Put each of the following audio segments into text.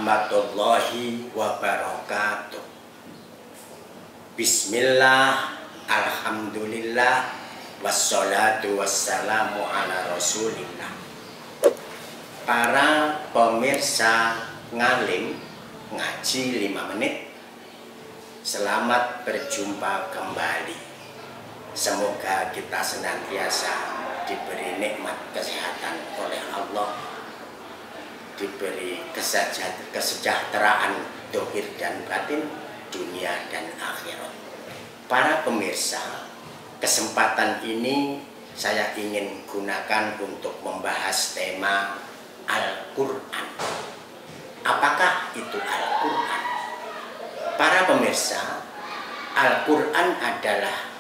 warahmatullahi wabarakatuh. Bismillah, alhamdulillah, wassalatu wassalamu ala rasulillah. Para pemirsa ngalim ngaji 5 menit, selamat berjumpa kembali. Semoga kita senantiasa diberi nikmat kesehatan oleh Allah, diberi kesejahteraan dohir dan batin, dunia dan akhirat. Para pemirsa, kesempatan ini saya ingin gunakan untuk membahas tema Al-Quran. Apakah itu Al-Quran? Para pemirsa, Al-Quran adalah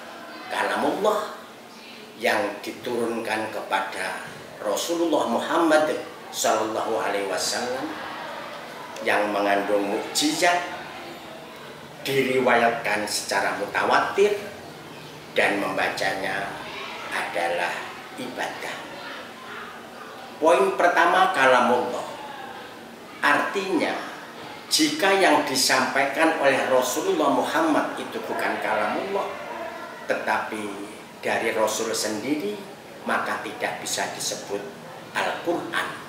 kalamullah yang diturunkan kepada Rasulullah Muhammad Sallallahu Alaihi Wasallam, yang mengandung mukjizat, diriwayatkan secara mutawatir, dan membacanya adalah ibadah. Poin pertama, kalamullah. Artinya, jika yang disampaikan oleh Rasulullah Muhammad itu bukan kalamullah, tetapi dari Rasul sendiri, maka tidak bisa disebut Al-Quran.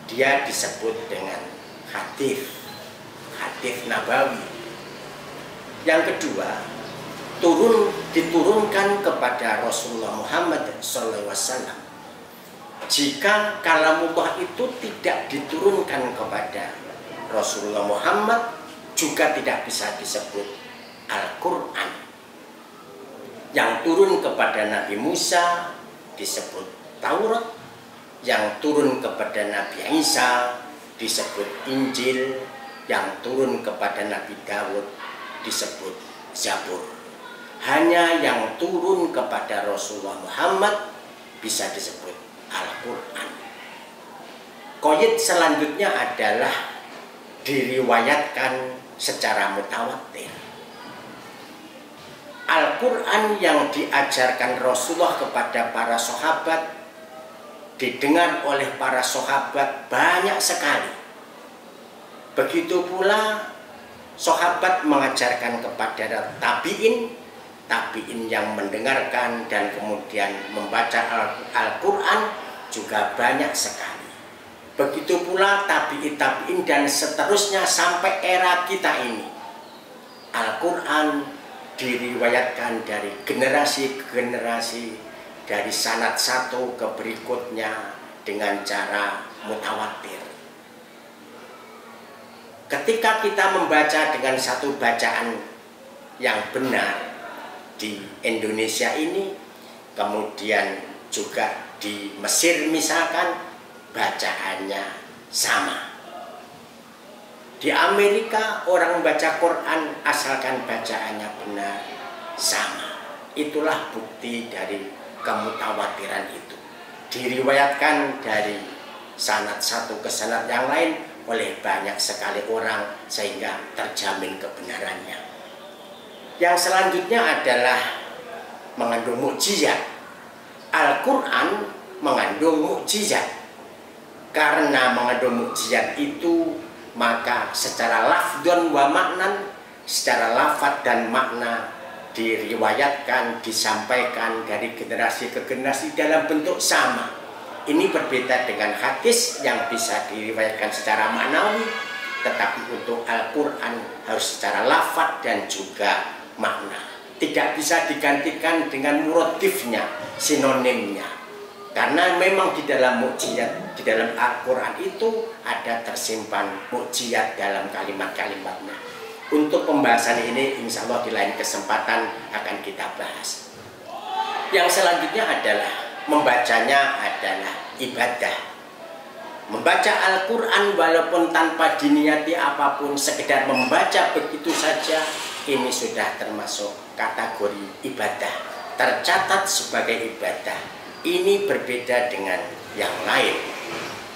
Dia disebut dengan hadis nabawi. Yang kedua, diturunkan kepada Rasulullah Muhammad SAW. Jika kalamullah itu tidak diturunkan kepada Rasulullah Muhammad, juga tidak bisa disebut Al-Quran. Yang turun kepada Nabi Musa disebut Taurat, yang turun kepada Nabi Isa disebut Injil, yang turun kepada Nabi Daud disebut Zabur. Hanya yang turun kepada Rasulullah Muhammad bisa disebut Al-Quran. Qaid selanjutnya adalah diriwayatkan secara mutawatir. Al-Quran yang diajarkan Rasulullah kepada para sahabat, didengar oleh para sahabat banyak sekali. Begitu pula sahabat mengajarkan kepada tabi'in yang mendengarkan dan kemudian membaca Al-Quran juga banyak sekali. Begitu pula tabi'in dan seterusnya sampai era kita ini. Al-Quran diriwayatkan dari generasi ke generasi, dari sanad satu ke berikutnya dengan cara mutawatir. Ketika kita membaca dengan satu bacaan yang benar di Indonesia ini, kemudian juga di Mesir misalkan, bacaannya sama. Di Amerika orang membaca Quran asalkan bacaannya benar, sama. Itulah bukti dari kemutawatiran itu. Diriwayatkan dari sanad satu ke sanad yang lain oleh banyak sekali orang sehingga terjamin kebenarannya. Yang selanjutnya adalah mengandung mukjizat. Al-Quran mengandung mukjizat. Karena mengandung mukjizat itu, maka secara lafdun wa maknan, secara lafad dan makna, diriwayatkan, disampaikan dari generasi ke generasi dalam bentuk sama. Ini berbeda dengan hadis yang bisa diriwayatkan secara maknawi, tetapi untuk Al-Quran harus secara lafad dan juga makna. Tidak bisa digantikan dengan muradifnya, sinonimnya. Karena memang di dalam mukjizat, di dalam Al-Quran itu ada tersimpan mukjizat dalam kalimat-kalimatnya. Untuk pembahasan ini insya Allah di lain kesempatan akan kita bahas. Yang selanjutnya adalah membacanya adalah ibadah. Membaca Al-Quran walaupun tanpa diniati apapun, sekedar membaca begitu saja, ini sudah termasuk kategori ibadah, tercatat sebagai ibadah. Ini berbeda dengan yang lain.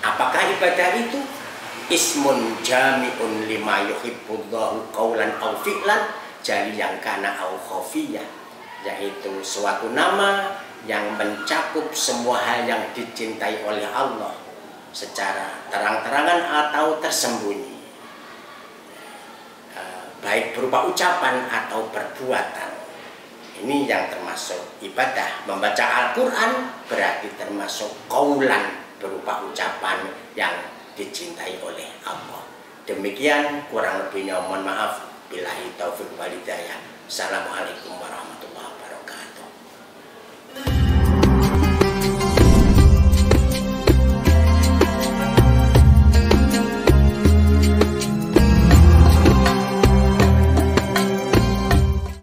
Apakah ibadah itu? Ismun jami'un lima yuhibbullahu qawlan aw fi'lan jaliyan kana aw khafiyah, yaitu suatu nama yang mencakup semua hal yang dicintai oleh Allah secara terang-terangan atau tersembunyi. baik berupa ucapan atau perbuatan. Ini yang termasuk ibadah. Membaca Al-Quran berarti termasuk qaulan, berupa ucapan yang dicintai oleh Allah. Demikian, kurang lebihnya mohon maaf. Billahi taufiq wal hidayah. Assalamualaikum warahmatullahi wabarakatuh.